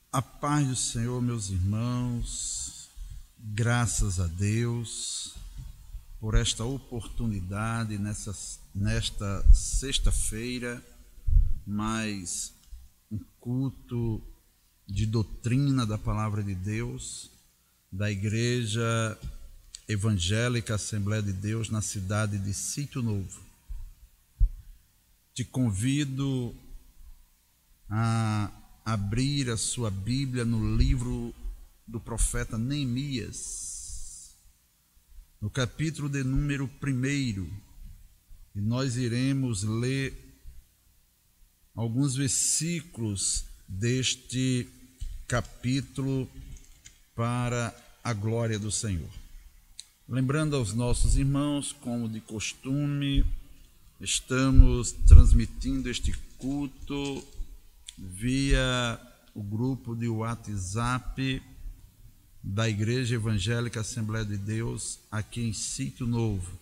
A paz do Senhor, meus irmãos, graças a Deus por esta oportunidade nesta sexta-feira, mais um culto de doutrina da Palavra de Deus, da Igreja Evangélica Assembleia de Deus na cidade de Sítio Novo. Te convido a abrir a sua Bíblia no livro do profeta Neemias, no capítulo de número 1, e nós iremos ler alguns versículos deste capítulo para a glória do Senhor. Lembrando aos nossos irmãos, como de costume, estamos transmitindo este culto via o grupo de WhatsApp da Igreja Evangélica Assembleia de Deus aqui em Sítio Novo,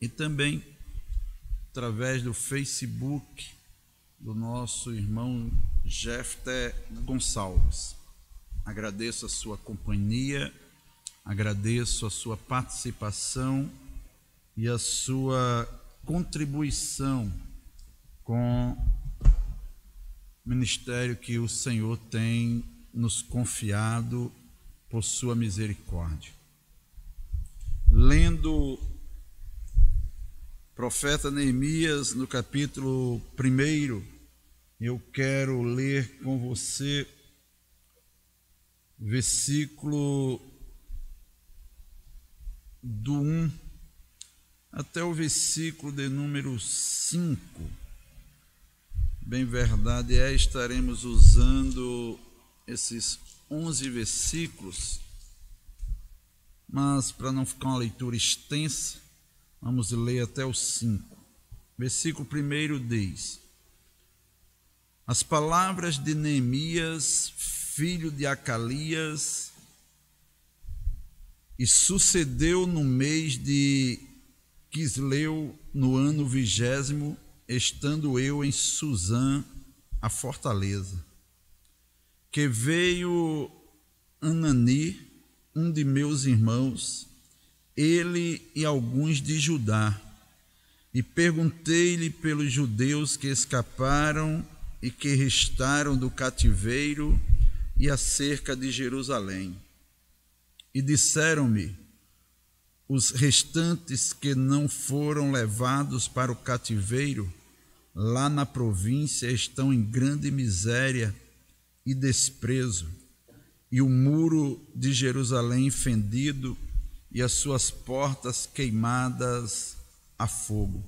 e também através do Facebook do nosso irmão Jefter Gonçalves. Agradeço a sua companhia, agradeço a sua participação e a sua contribuição com o ministério que o Senhor tem nos confiado por sua misericórdia. Lendo o profeta Neemias no capítulo 1, eu quero ler com você versículo do 1 até o versículo de número 5. Bem verdade estaremos usando esses 11 versículos, mas para não ficar uma leitura extensa, vamos ler até o 5. Versículo 1 diz: As palavras de Neemias, filho de Acalias, e sucedeu no mês de Quisleu, no ano 20º, estando eu em Suzã, a fortaleza, que veio Anani, um de meus irmãos, ele e alguns de Judá, e perguntei-lhe pelos judeus que escaparam e que restaram do cativeiro e acerca de Jerusalém. E disseram-me: os restantes que não foram levados para o cativeiro lá na província estão em grande miséria e desprezo, e o muro de Jerusalém fendido e as suas portas queimadas a fogo.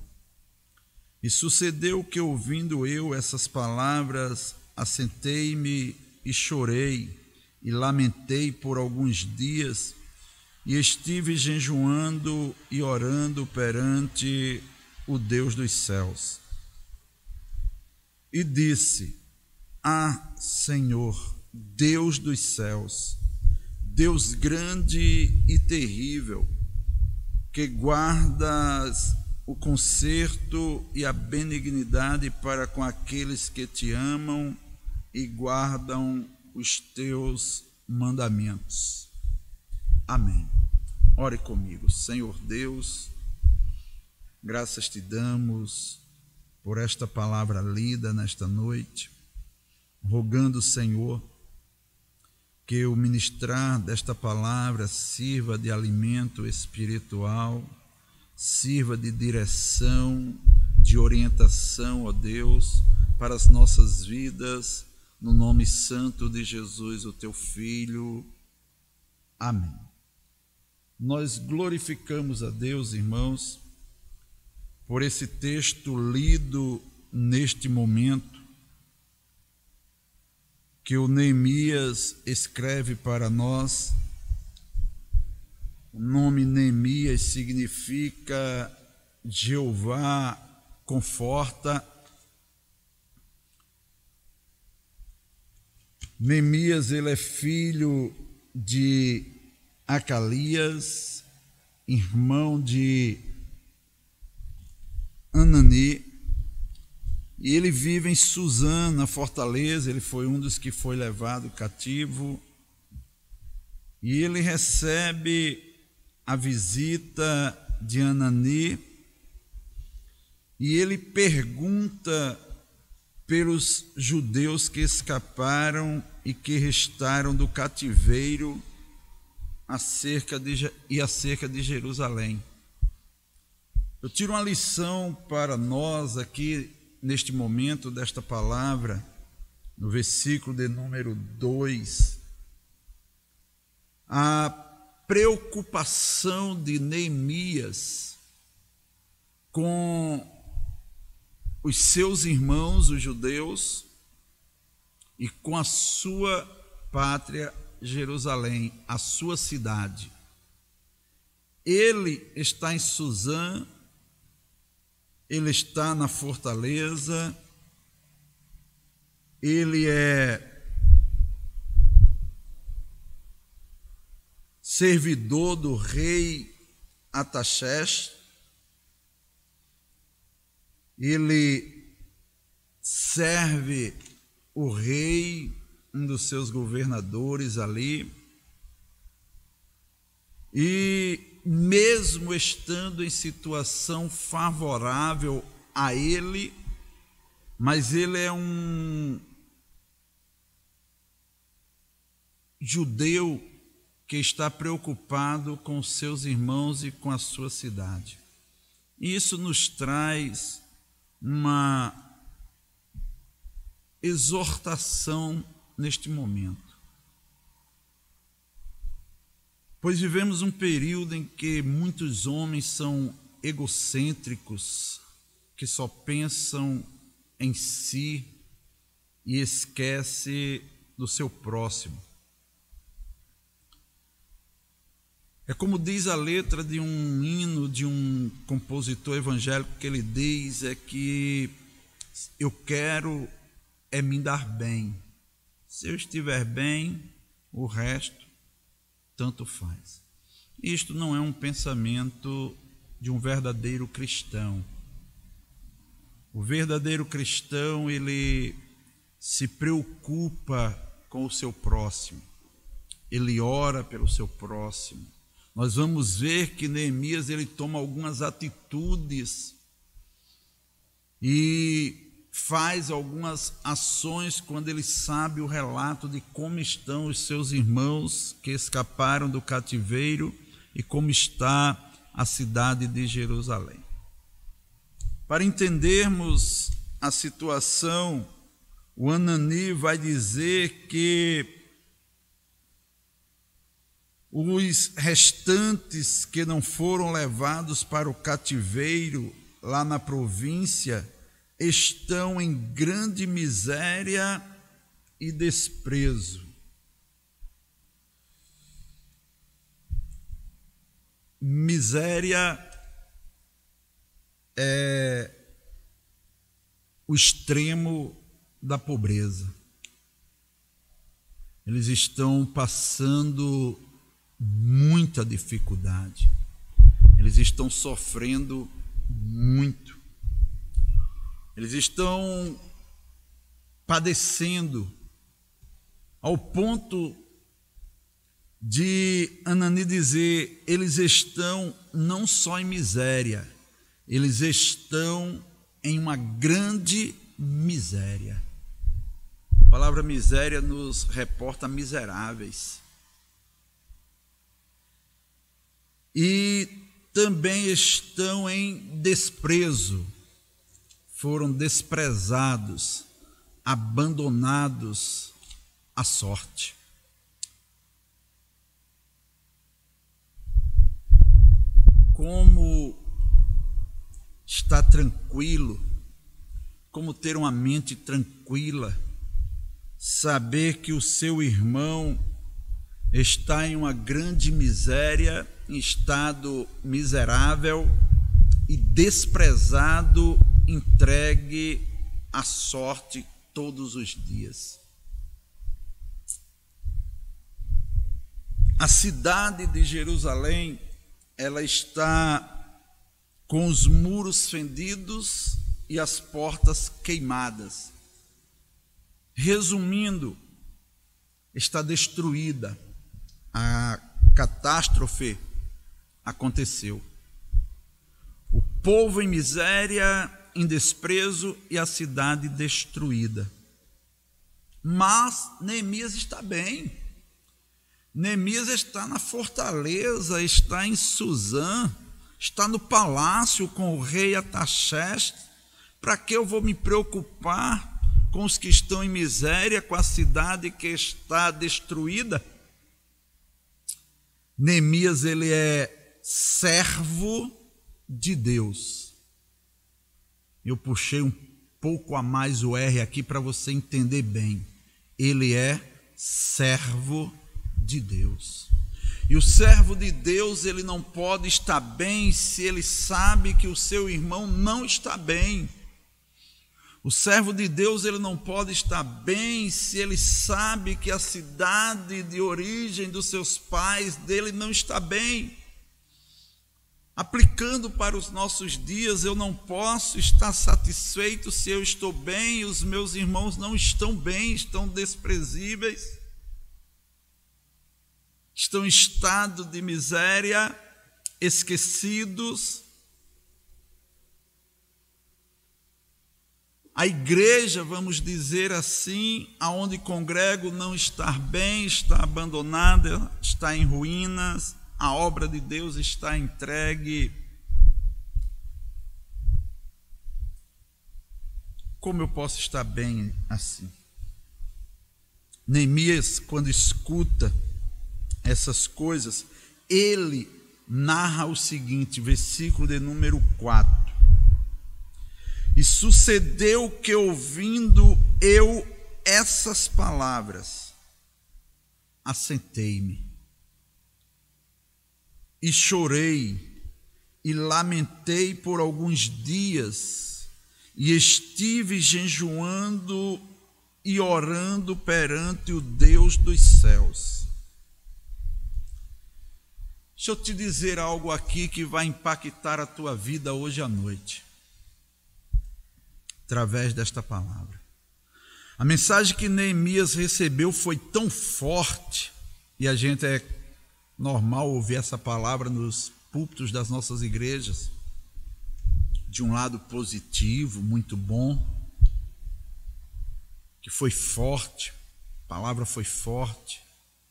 E sucedeu que, ouvindo eu essas palavras, assentei-me e chorei e lamentei por alguns dias, e estive jejuando e orando perante o Deus dos céus. E disse: Ah, Senhor, Deus dos céus, Deus grande e terrível, que guardas o conserto e a benignidade para com aqueles que te amam e guardam os teus mandamentos. Amém. Ore comigo. Senhor Deus, graças te damos por esta palavra lida nesta noite, rogando, Senhor, que o ministrar desta palavra sirva de alimento espiritual, sirva de direção, de orientação, ó Deus, para as nossas vidas, no nome santo de Jesus, o teu Filho. Amém. Nós glorificamos a Deus, irmãos, por esse texto lido neste momento, que o Neemias escreve para nós. O nome Neemias significa Jeová conforta. Neemias, ele é filho de Acalias, irmão de Anani, e ele vive em Suzã, na fortaleza. Ele foi um dos que foi levado cativo, e ele recebe a visita de Anani, e ele pergunta pelos judeus que escaparam e que restaram do cativeiro acerca de Jerusalém. Eu tiro uma lição para nós aqui neste momento desta palavra, no versículo de número 2, a preocupação de Neemias com os seus irmãos, os judeus, e com a sua pátria, Jerusalém, a sua cidade. Ele está em Suzã, ele está na fortaleza, ele é servidor do rei Ataxerxes, ele serve o rei, um dos seus governadores ali, e mesmo estando em situação favorável a ele, mas ele é um judeu que está preocupado com seus irmãos e com a sua cidade. E isso nos traz uma exortação neste momento, pois vivemos um período em que muitos homens são egocêntricos, que só pensam em si e esquece do seu próximo. É como diz a letra de um hino de um compositor evangélico, que ele diz é que eu quero me dar bem. Se eu estiver bem, o resto tanto faz. Isto não é um pensamento de um verdadeiro cristão. O verdadeiro cristão, ele se preocupa com o seu próximo. Ele ora pelo seu próximo. Nós vamos ver que Neemias ele toma algumas atitudes e faz algumas ações quando ele sabe o relato de como estão os seus irmãos que escaparam do cativeiro e como está a cidade de Jerusalém. Para entendermos a situação, o Anani vai dizer que os restantes que não foram levados para o cativeiro lá na província estão em grande miséria e desprezo. Miséria é o extremo da pobreza. Eles estão passando muita dificuldade, eles estão sofrendo muito, eles estão padecendo ao ponto de Anani dizer, eles estão não só em miséria, eles estão em uma grande miséria. A palavra miséria nos reporta miseráveis. E também estão em desprezo, foram desprezados, abandonados à sorte. Como estar tranquilo, como ter uma mente tranquila, saber que o seu irmão está em uma grande miséria, em estado miserável e desprezado, entregue à sorte todos os dias. A cidade de Jerusalém, ela está com os muros fendidos e as portas queimadas. Resumindo, está destruída. A catástrofe aconteceu. O povo em miséria, em desprezo e a cidade destruída. Mas Neemias está bem. Neemias está na fortaleza, está em Suzã, está no palácio com o rei Artaxerxes. Para que eu vou me preocupar com os que estão em miséria, com a cidade que está destruída? Neemias, ele é servo de Deus. Eu puxei um pouco a mais o R aqui para você entender bem. Ele é servo de Deus. E o servo de Deus, ele não pode estar bem se ele sabe que o seu irmão não está bem. O servo de Deus, ele não pode estar bem se ele sabe que a cidade de origem dos seus pais dele não está bem. Aplicando para os nossos dias, eu não posso estar satisfeito se eu estou bem e os meus irmãos não estão bem, estão desprezíveis, estão em estado de miséria, esquecidos. A igreja, vamos dizer assim, aonde congrego não está bem, está abandonada, está em ruínas, a obra de Deus está entregue. Como eu posso estar bem assim? Neemias, quando escuta essas coisas, ele narra o seguinte, versículo de número 4. E sucedeu que, ouvindo eu essas palavras, assentei-me e chorei e lamentei por alguns dias, e estive jejuando e orando perante o Deus dos céus. Deixa eu te dizer algo aqui que vai impactar a tua vida hoje à noite, através desta palavra. A mensagem que Neemias recebeu foi tão forte, e a gente é normal ouvir essa palavra nos púlpitos das nossas igrejas, de um lado positivo, muito bom, que foi forte, a palavra foi forte,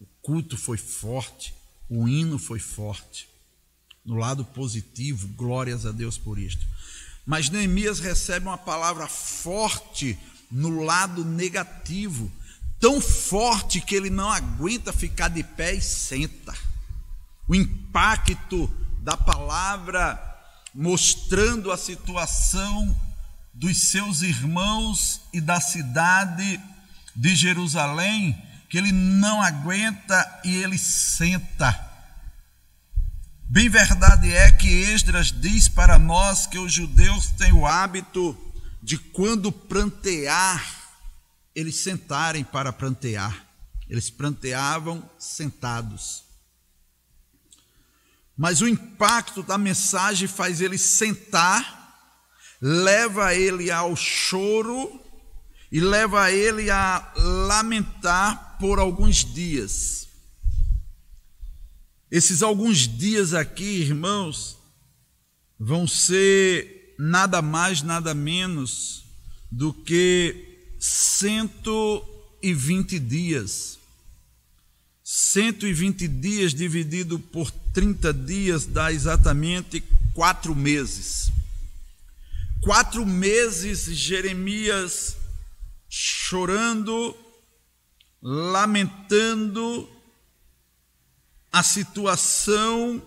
o culto foi forte, o hino foi forte. No lado positivo, glórias a Deus por isto. Mas Neemias recebe uma palavra forte no lado negativo, tão forte que ele não aguenta ficar de pé e senta. O impacto da palavra mostrando a situação dos seus irmãos e da cidade de Jerusalém, que ele não aguenta e ele senta. Bem verdade é que Esdras diz para nós que os judeus têm o hábito de, quando prantear, eles sentarem para prantear. Eles pranteavam sentados. Mas o impacto da mensagem faz ele sentar, leva ele ao choro e leva ele a lamentar por alguns dias. Esses alguns dias aqui, irmãos, vão ser nada mais, nada menos do que 120 dias. 120 dias dividido por 30 dias dá exatamente 4 meses. 4 meses Jeremias chorando, lamentando a situação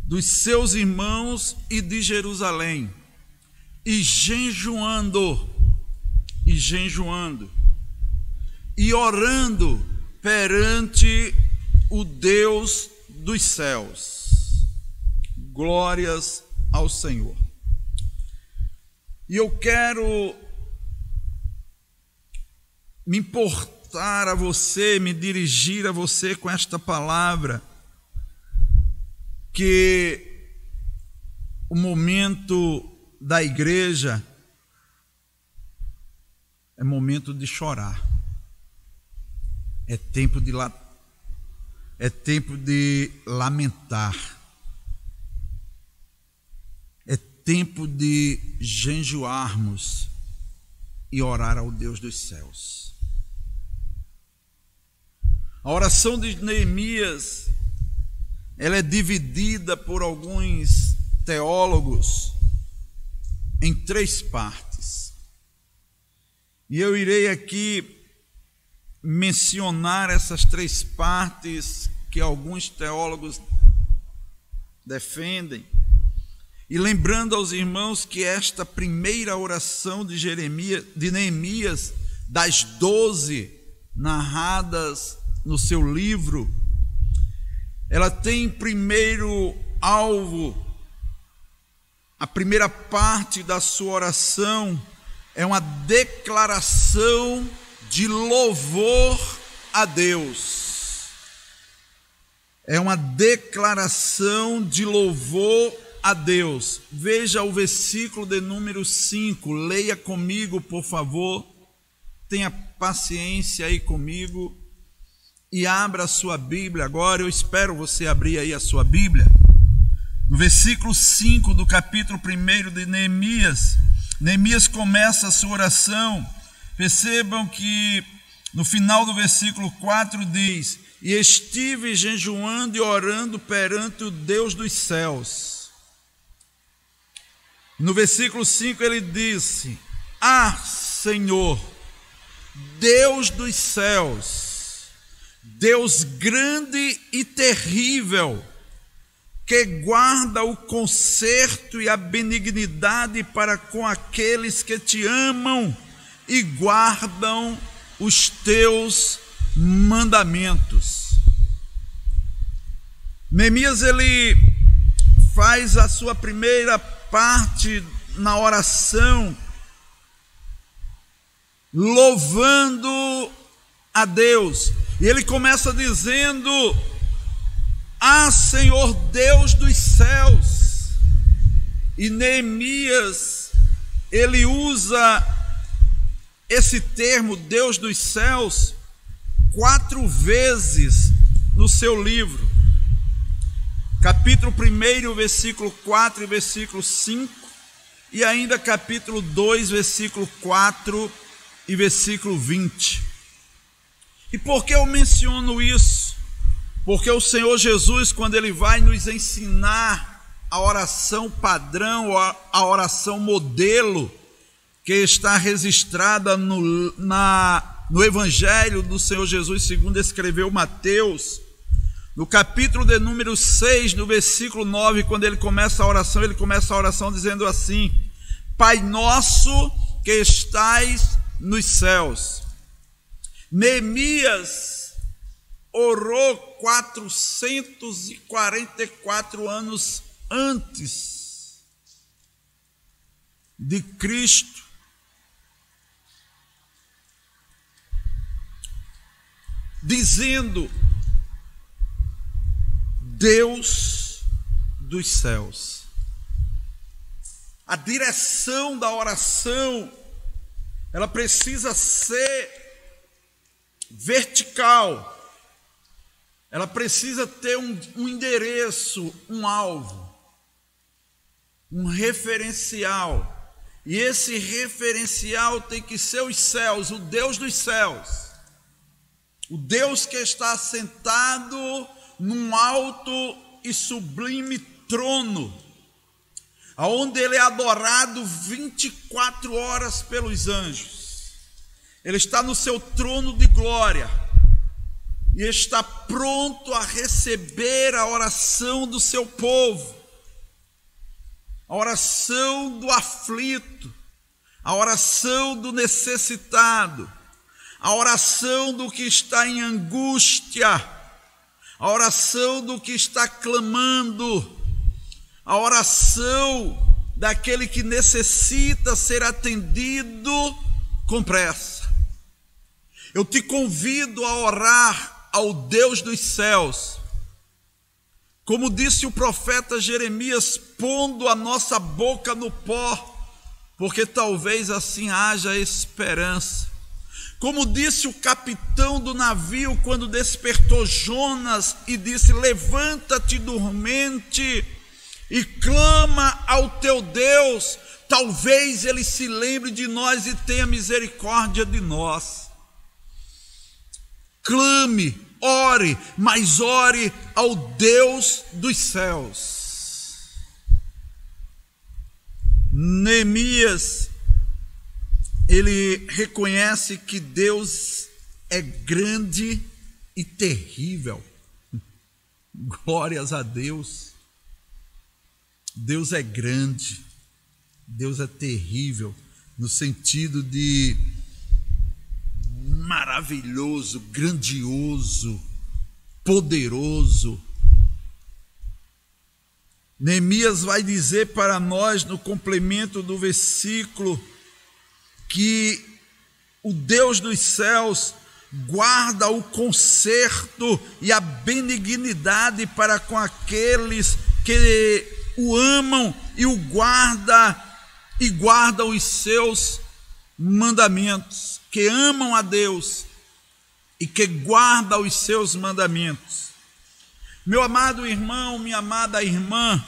dos seus irmãos e de Jerusalém, e jejuando, e orando perante o Deus dos céus. Glórias ao Senhor. E eu quero me importar a você, me dirigir a você com esta palavra, que o momento da igreja é momento de chorar. É tempo de lamentar. É tempo de jejuarmos e orar ao Deus dos céus. A oração de Neemias, ela é dividida por alguns teólogos em 3 partes. E eu irei aqui mencionar essas 3 partes que alguns teólogos defendem. E lembrando aos irmãos que esta primeira oração de Neemias, das 12 narradas no seu livro, ela tem primeiro alvo, a primeira parte da sua oração é uma declaração de louvor a Deus. É uma declaração de louvor a Deus. Veja o versículo de número 5, leia comigo, por favor. Tenha paciência aí comigo e abra a sua Bíblia agora. Eu espero você abrir aí a sua Bíblia. No versículo 5 do capítulo 1 de Neemias, Neemias começa a sua oração. Percebam que no final do versículo 4 diz: e estive jejuando e orando perante o Deus dos céus. No versículo 5 ele disse: ah, Senhor, Deus dos céus, Deus grande e terrível, que guarda o conserto e a benignidade para com aqueles que te amam e guardam os teus mandamentos. Neemias, ele faz a sua primeira parte na oração louvando a Deus, e ele começa dizendo: ah, Senhor Deus dos céus. E Neemias, ele usa esse termo Deus dos céus 4 vezes no seu livro. Capítulo 1, versículo 4 e versículo 5, e ainda capítulo 2, versículo 4 e versículo 20. E por que eu menciono isso? Porque o Senhor Jesus, quando Ele vai nos ensinar a oração padrão, a oração modelo, que está registrada no Evangelho do Senhor Jesus, segundo escreveu Mateus, no capítulo de número 6, no versículo 9, quando ele começa a oração dizendo assim: Pai nosso que estais nos céus. Neemias orou 444 anos antes de Cristo, dizendo: Deus dos céus. A direção da oração, ela precisa ser vertical, ela precisa ter um endereço, um alvo, um referencial, e esse referencial tem que ser os céus, o Deus dos céus, o Deus que está sentado num alto e sublime trono, aonde ele é adorado 24 horas pelos anjos. Ele está no seu trono de glória e está pronto a receber a oração do seu povo, a oração do aflito, a oração do necessitado, a oração do que está em angústia, a oração do que está clamando, a oração daquele que necessita ser atendido com pressa. Eu te convido a orar ao Deus dos céus, como disse o profeta Jeremias, pondo a nossa boca no pó, porque talvez assim haja esperança. Como disse o capitão do navio quando despertou Jonas e disse: levanta-te, dormente, e clama ao teu Deus, talvez ele se lembre de nós e tenha misericórdia de nós. Clame, ore, mas ore ao Deus dos céus. Neemias, ele reconhece que Deus é grande e terrível. Glórias a Deus. Deus é grande, Deus é terrível, no sentido de maravilhoso, grandioso, poderoso. Neemias vai dizer para nós, no complemento do versículo, que o Deus dos céus guarda o conserto e a benignidade para com aqueles que o amam e o guardam os seus mandamentos, que amam a Deus e que guardam os seus mandamentos. Meu amado irmão, minha amada irmã,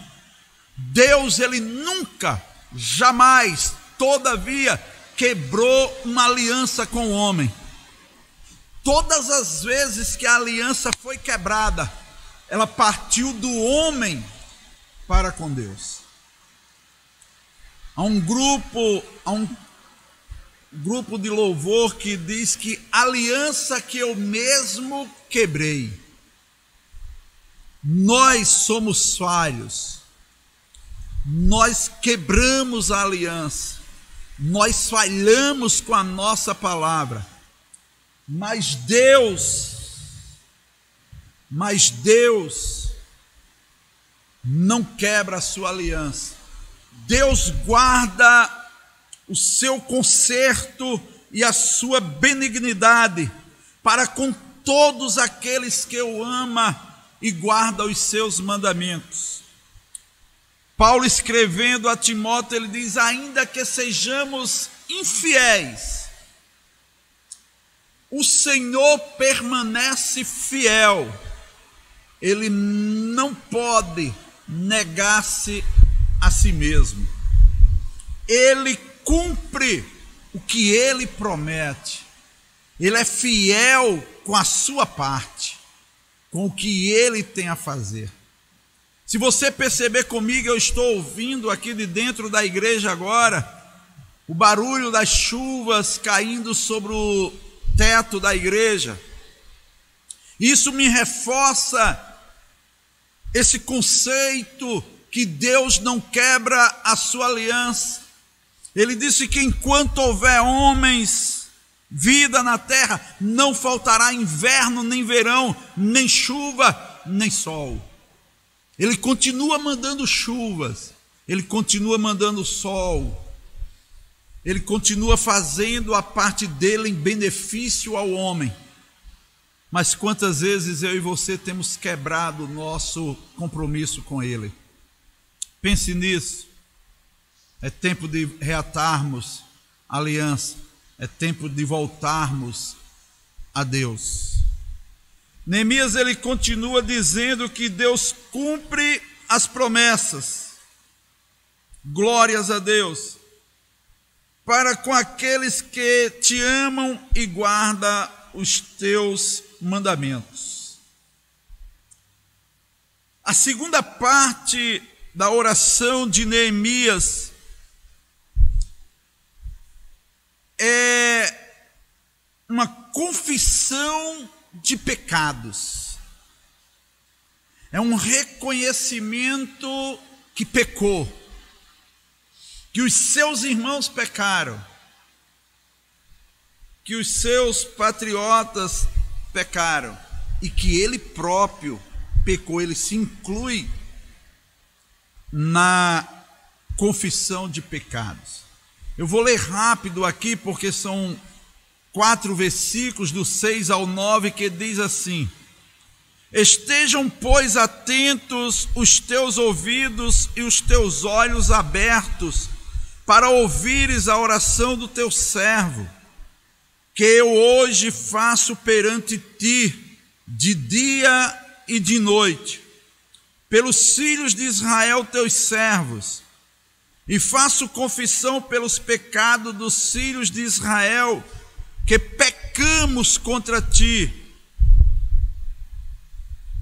Deus, ele nunca, jamais, todavia, quebrou uma aliança com o homem. Todas as vezes que a aliança foi quebrada, ela partiu do homem para com Deus. Há um grupo de louvor que diz que aliança que eu mesmo quebrei. Nós somos falhos, nós quebramos a aliança, nós falhamos com a nossa palavra, mas Deus não quebra a sua aliança. Deus guarda o seu conserto e a sua benignidade para com todos aqueles que o amam e guardam os seus mandamentos. Paulo, escrevendo a Timóteo, ele diz: ainda que sejamos infiéis, o Senhor permanece fiel, ele não pode negar-se a si mesmo, ele cumpre o que ele promete, ele é fiel com a sua parte, com o que ele tem a fazer. Se você perceber comigo, eu estou ouvindo aqui de dentro da igreja agora o barulho das chuvas caindo sobre o teto da igreja. Isso me reforça esse conceito que Deus não quebra a sua aliança. Ele disse que enquanto houver homens, vida na terra, não faltará inverno, nem verão, nem chuva, nem sol. Ele continua mandando chuvas, ele continua mandando sol, ele continua fazendo a parte dele em benefício ao homem. Mas quantas vezes eu e você temos quebrado o nosso compromisso com ele? Pense nisso. É tempo de reatarmos a aliança, é tempo de voltarmos a Deus. Neemias, ele continua dizendo que Deus cumpre as promessas. Glórias a Deus. Para com aqueles que te amam e guardam os teus mandamentos. A segunda parte da oração de Neemias é uma confissão de pecados. É um reconhecimento que pecou, que os seus irmãos pecaram, que os seus patriotas pecaram e que ele próprio pecou. Ele se inclui na confissão de pecados. Eu vou ler rápido aqui porque são 4 versículos, do 6 ao 9, que diz assim: estejam, pois, atentos os teus ouvidos e os teus olhos abertos para ouvires a oração do teu servo que eu hoje faço perante ti, de dia e de noite, pelos filhos de Israel, teus servos, e faço confissão pelos pecados dos filhos de Israel, que pecamos contra ti.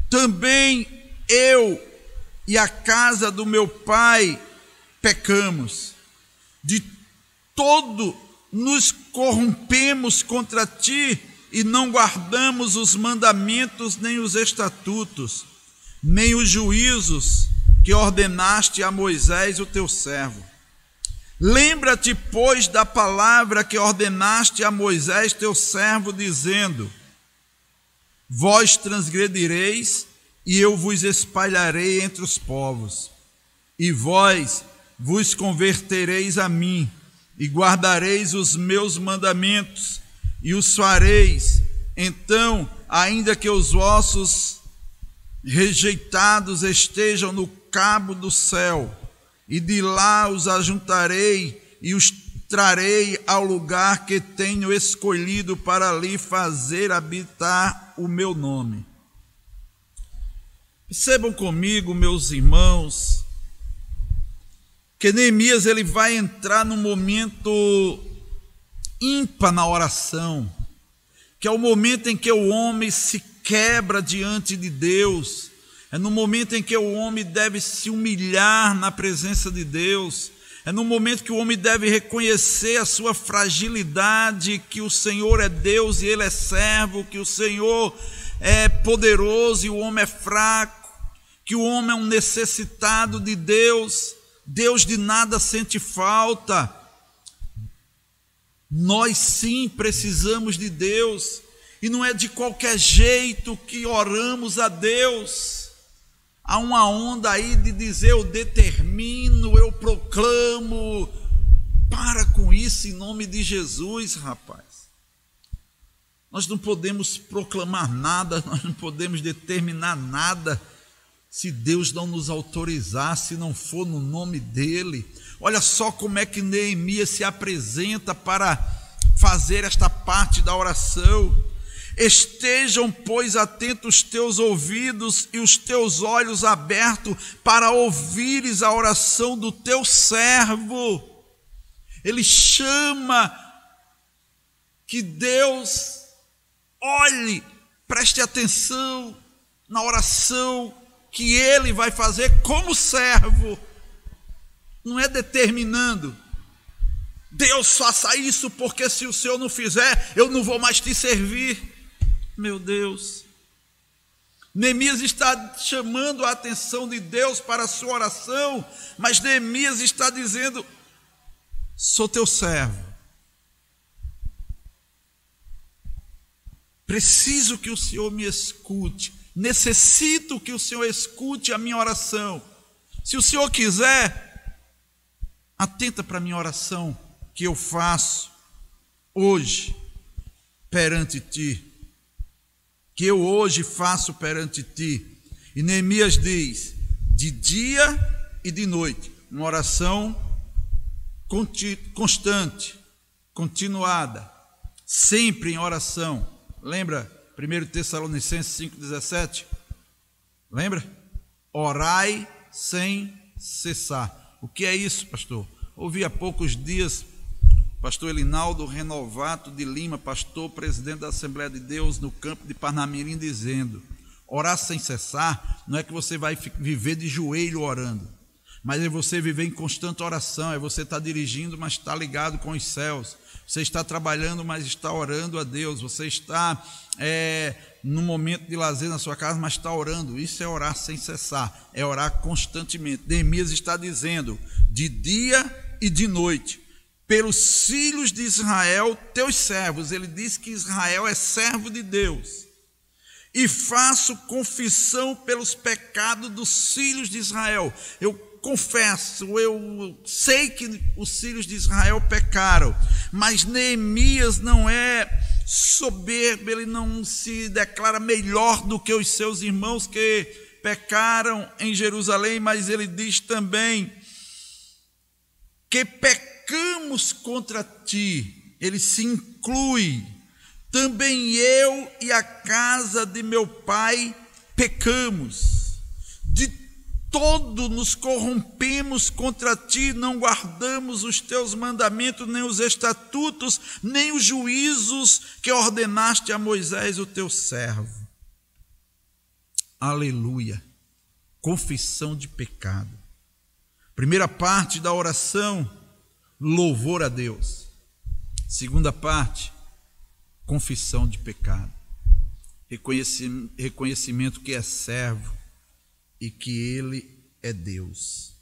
Também eu e a casa do meu pai pecamos. De todo nos corrompemos contra ti e não guardamos os mandamentos, nem os estatutos, nem os juízos que ordenaste a Moisés, o teu servo. Lembra-te, pois, da palavra que ordenaste a Moisés, teu servo, dizendo: vós transgredireis, e eu vos espalharei entre os povos, e vós vos convertereis a mim, e guardareis os meus mandamentos, e os fareis. Então, ainda que os vossos rejeitados estejam no cabo do céu, e de lá os ajuntarei e os trarei ao lugar que tenho escolhido para ali fazer habitar o meu nome. Percebam comigo, meus irmãos, que Neemias ele vai entrar num momento ímpar na oração, que é o momento em que o homem se quebra diante de Deus, é no momento em que o homem deve se humilhar na presença de Deus, é no momento que o homem deve reconhecer a sua fragilidade, que o Senhor é Deus e ele é servo, que o Senhor é poderoso e o homem é fraco, que o homem é um necessitado de Deus, Deus de nada sente falta. Nós sim precisamos de Deus, e não é de qualquer jeito que oramos a Deus. Há uma onda aí de dizer eu determino, eu proclamo. Para com isso em nome de Jesus, rapaz. Nós não podemos proclamar nada, nós não podemos determinar nada se Deus não nos autorizar, se não for no nome dele. Olha só como é que Neemias se apresenta para fazer esta parte da oração. Estejam, pois, atentos os teus ouvidos e os teus olhos abertos para ouvires a oração do teu servo. Ele chama que Deus olhe, preste atenção na oração que ele vai fazer como servo. Não é determinando: Deus faça isso, porque se o Senhor não fizer, eu não vou mais te servir. Meu Deus, Neemias está chamando a atenção de Deus para a sua oração, mas Neemias está dizendo: sou teu servo, preciso que o Senhor me escute, necessito que o Senhor escute a minha oração. Se o Senhor quiser, atenta para a minha oração que eu faço hoje perante ti, que eu hoje faço perante ti. E Neemias diz: de dia e de noite, uma oração constante, continuada, sempre em oração. Lembra 1 Tessalonicenses 5,17? Lembra? Orai sem cessar. O que é isso, pastor? Ouvi há poucos dias pastor Elinaldo Renovato de Lima, pastor presidente da Assembleia de Deus no campo de Parnamirim, dizendo: orar sem cessar não é que você vai viver de joelho orando, mas é você viver em constante oração, é você estar dirigindo, mas está ligado com os céus, você está trabalhando, mas está orando a Deus, você está no momento de lazer na sua casa, mas está orando. Isso é orar sem cessar, é orar constantemente. Neemias está dizendo: de dia e de noite, pelos filhos de Israel, teus servos. Ele diz que Israel é servo de Deus. E faço confissão pelos pecados dos filhos de Israel. Eu confesso, eu sei que os filhos de Israel pecaram, mas Neemias não é soberbo, ele não se declara melhor do que os seus irmãos que pecaram em Jerusalém, mas ele diz também que pecamos contra ti. Ele se inclui também eu e a casa de meu pai pecamos, de todo nos corrompemos contra ti, não guardamos os teus mandamentos, nem os estatutos, nem os juízos que ordenaste a Moisés, o teu servo. Aleluia. Confissão de pecado. Primeira parte da oração, louvor a Deus. Segunda parte, confissão de pecado. Reconhecimento que é servo e que ele é Deus.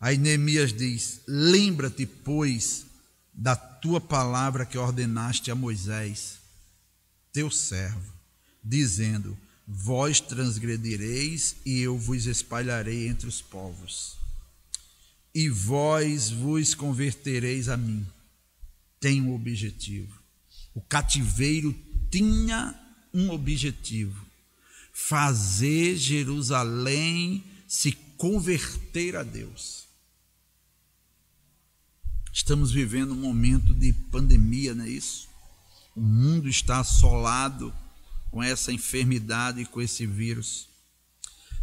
Aí Neemias diz: lembra-te, pois, da tua palavra que ordenaste a Moisés, teu servo, dizendo: vós transgredireis e eu vos espalharei entre os povos, e vós vos convertereis a mim. Tem um objetivo. O cativeiro tinha um objetivo: fazer Jerusalém se converter a Deus. Estamos vivendo um momento de pandemia, não é isso? O mundo está assolado com essa enfermidade e com esse vírus.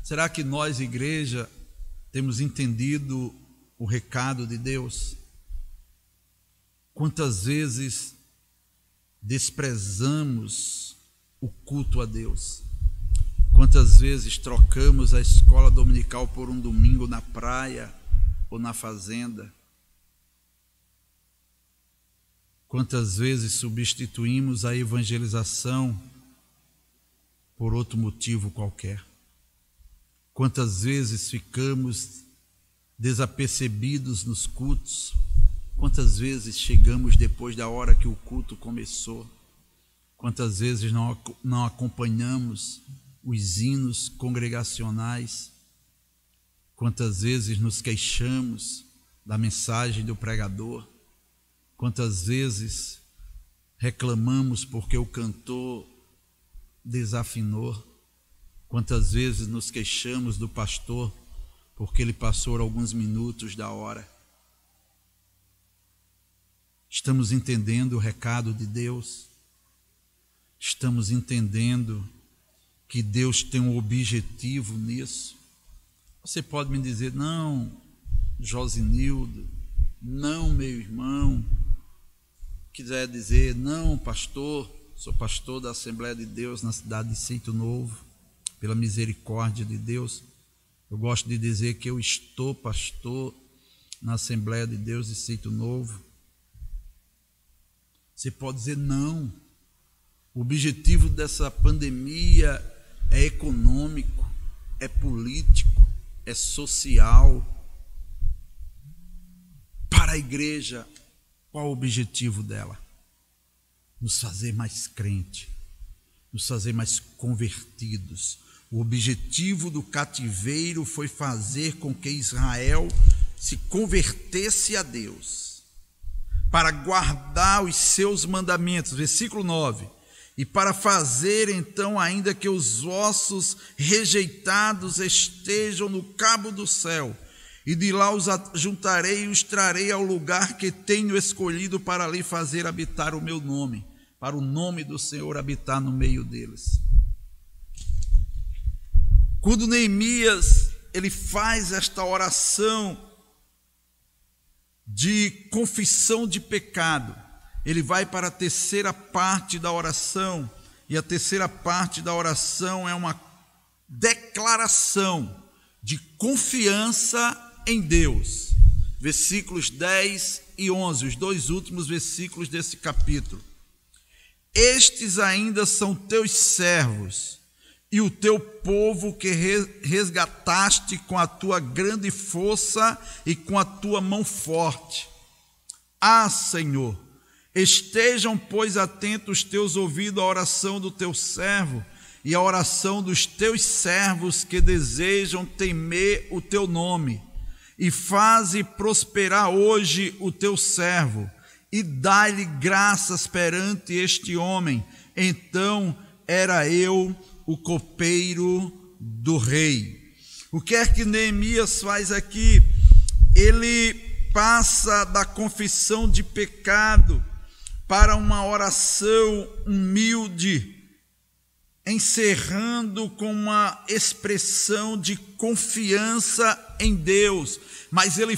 Será que nós, igreja, temos entendido o recado de Deus? Quantas vezes desprezamos o culto a Deus? Quantas vezes trocamos a escola dominical por um domingo na praia ou na fazenda? Quantas vezes substituímos a evangelização por outro motivo qualquer? Quantas vezes ficamos desapercebidos nos cultos? Quantas vezes chegamos depois da hora que o culto começou? Quantas vezes não acompanhamos os hinos congregacionais? Quantas vezes nos queixamos da mensagem do pregador? Quantas vezes reclamamos porque o cantor desafinou? Quantas vezes nos queixamos do pastor porque ele passou alguns minutos da hora? Estamos entendendo o recado de Deus? Estamos entendendo que Deus tem um objetivo nisso? Você pode me dizer: não, Josinildo, não, meu irmão. Quiser dizer: não, pastor, sou pastor da Assembleia de Deus na cidade de Sítio Novo, pela misericórdia de Deus. Eu gosto de dizer que eu estou pastor na Assembleia de Deus de Sítio Novo. Você pode dizer: não, o objetivo dessa pandemia é econômico, é político, é social. Para a igreja, qual o objetivo dela? Nos fazer mais crente, nos fazer mais convertidos. O objetivo do cativeiro foi fazer com que Israel se convertesse a Deus, para guardar os seus mandamentos. Versículo 9. E para fazer então ainda que os vossos rejeitados estejam no cabo do céu, e de lá os juntarei e os trarei ao lugar que tenho escolhido para ali fazer habitar o meu nome, para o nome do Senhor habitar no meio deles. Quando Neemias ele faz esta oração de confissão de pecado, ele vai para a terceira parte da oração, e a terceira parte da oração é uma declaração de confiança em Deus. Versículos 10 e 11, os dois últimos versículos desse capítulo. Estes ainda são teus servos e o teu povo que resgataste com a tua grande força e com a tua mão forte. Ah, Senhor, estejam, pois, atentos os teus ouvidos à oração do teu servo e à oração dos teus servos que desejam temer o teu nome, e faze prosperar hoje o teu servo, e dai-lhe graças perante este homem. Então era eu o copeiro do rei. O que é que Neemias faz aqui? Ele passa da confissão de pecado para uma oração humilde, encerrando com uma expressão de confiança em Deus, mas ele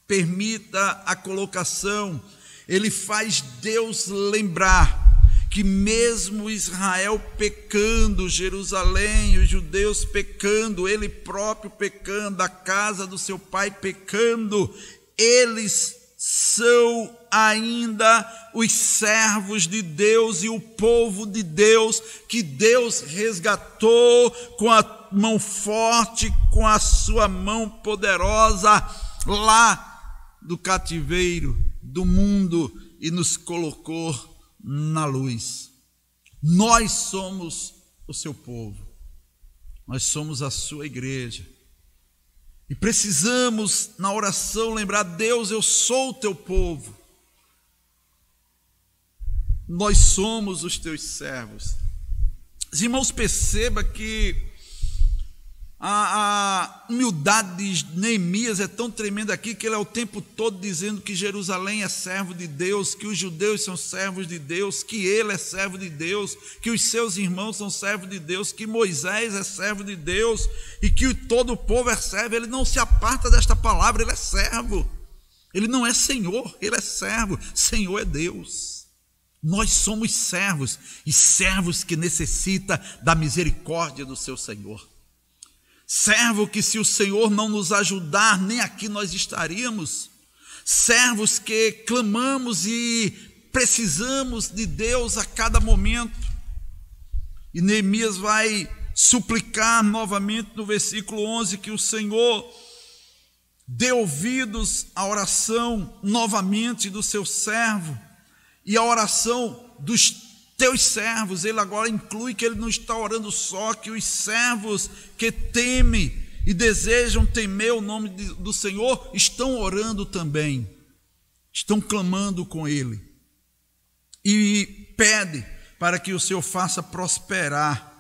permita a colocação, ele faz Deus lembrar que mesmo Israel pecando, Jerusalém, os judeus pecando, ele próprio pecando, a casa do seu pai pecando, eles são ainda os servos de Deus e o povo de Deus, que Deus resgatou com a mão forte, com a sua mão poderosa, lá do cativeiro do mundo, e nos colocou na luz. Nós somos o seu povo, nós somos a sua igreja, e precisamos na oração lembrar: Deus, eu sou o teu povo, nós somos os teus servos. Os irmãos, perceba que a humildade de Neemias é tão tremenda aqui, que ele é o tempo todo dizendo que Jerusalém é servo de Deus, que os judeus são servos de Deus, que ele é servo de Deus, que os seus irmãos são servos de Deus, que Moisés é servo de Deus e que todo o povo é servo. Ele não se aparta desta palavra, ele é servo, ele não é Senhor, ele é servo. Senhor é Deus. Nós somos servos, e servos que necessitam da misericórdia do seu Senhor. Servo que, se o Senhor não nos ajudar, nem aqui nós estaríamos. Servos que clamamos e precisamos de Deus a cada momento. E Neemias vai suplicar novamente no versículo 11 que o Senhor dê ouvidos à oração novamente do seu servo e à oração dos teus servos. Ele agora inclui que ele não está orando só, que os servos que temem e desejam temer o nome do Senhor estão orando também, estão clamando com ele, e pede para que o Senhor faça prosperar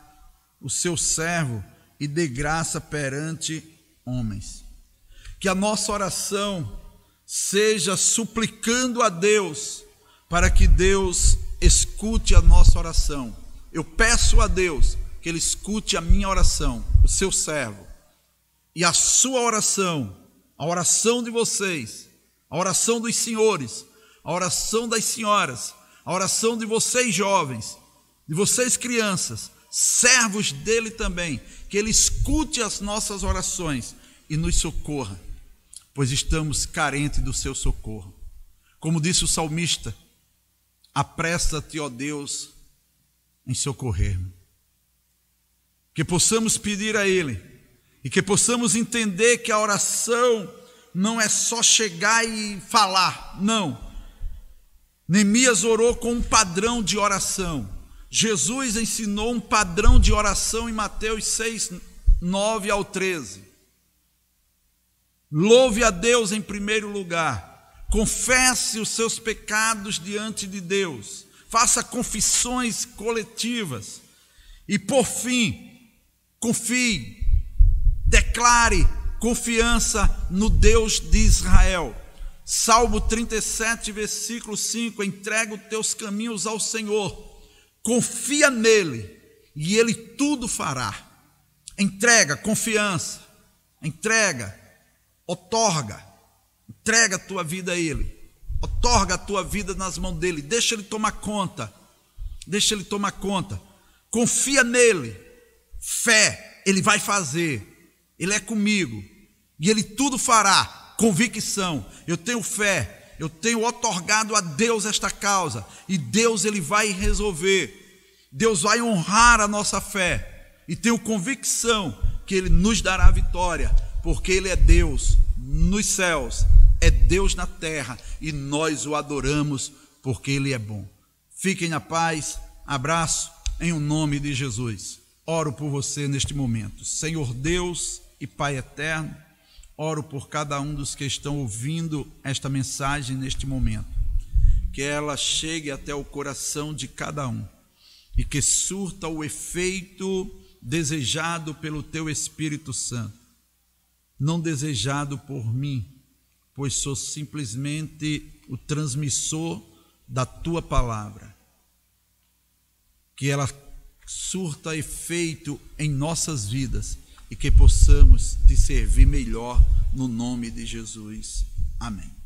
o seu servo e dê graça perante homens. Que a nossa oração seja suplicando a Deus para que Deus escute a nossa oração. Eu peço a Deus que Ele escute a minha oração, o seu servo, e a sua oração, a oração de vocês, a oração dos senhores, a oração das senhoras, a oração de vocês jovens, de vocês crianças, servos dele também, que Ele escute as nossas orações e nos socorra, pois estamos carentes do seu socorro. Como disse o salmista: apressa-te, ó Deus, em socorrer-me. Que possamos pedir a Ele, e que possamos entender que a oração não é só chegar e falar, não. Neemias orou com um padrão de oração. Jesus ensinou um padrão de oração em Mateus 6, 9 ao 13. Louve a Deus em primeiro lugar. Confesse os seus pecados diante de Deus, faça confissões coletivas e, por fim, confie, declare confiança no Deus de Israel. Salmo 37, versículo 5: entrega os teus caminhos ao Senhor, confia nele e ele tudo fará. Entrega, confiança, entrega, otorga. Entrega a tua vida a Ele, otorga a tua vida nas mãos dEle, deixa Ele tomar conta, confia nele, fé, Ele vai fazer, Ele é comigo, e Ele tudo fará. Convicção, eu tenho fé, eu tenho otorgado a Deus esta causa, e Deus Ele vai resolver, Deus vai honrar a nossa fé, e tenho convicção que Ele nos dará vitória, porque Ele é Deus nos céus, é Deus na terra, e nós o adoramos porque Ele é bom. Fiquem na paz, abraço em o nome de Jesus. Oro por você neste momento. Senhor Deus e Pai eterno, oro por cada um dos que estão ouvindo esta mensagem neste momento, que ela chegue até o coração de cada um e que surta o efeito desejado pelo Teu Espírito Santo, não desejado por mim, pois sou simplesmente o transmissor da tua palavra, que ela surta efeito em nossas vidas e que possamos te servir melhor no nome de Jesus. Amém.